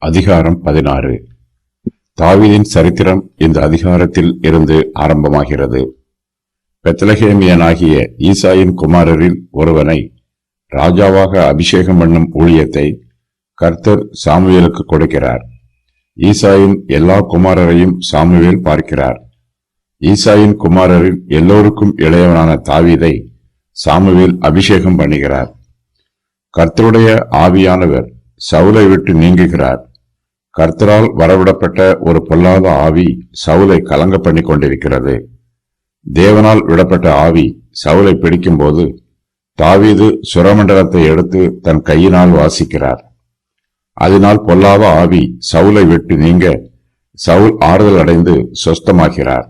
அதிகாரம் 16. தாவீதின் சரித்திரம் இந்த அதிகாரத்தில் இருந்து ஆரம்பமாகிறது. பெத்லகேமியனாகிய ஈசாயின் குமாரரில் ஒருவனை ராஜாவாக அபிஷேகம் பண்ணும் ஊழியத்தை கர்த்தர் சாமுவேலுக்கு கொடுக்கிறார். ஈசாயின் எல்லா குமாரரையும் சாமுவேல் பார்க்கிறார். ஈசாயின் குமாரரில் எல்லோருக்கும் இளையவனான தாவீதை சாமுவேல் அபிஷேகம் பண்ணுகிறார். கர்த்தருடைய ஆவியானவர் சவுலை விட்டு நீங்குகிறார். கர்த்தரால் வரவிடப்பட்ட ஒரு பொல்லாத ஆவி சவுலை கலங்க பண்ணி கொண்டிருக்கிறது. தேவனால் விடப்பட்ட ஆவி சவுலை பிடிக்கும் போது தாவீது சுரமண்டலத்தை எடுத்து தன் கையினால் வாசிக்கிறார். அதனால் பொல்லாத ஆவி சவுலை விட்டு நீங்க சவுல் ஆறுதல் அடைந்து சொஸ்தமாகிறார்.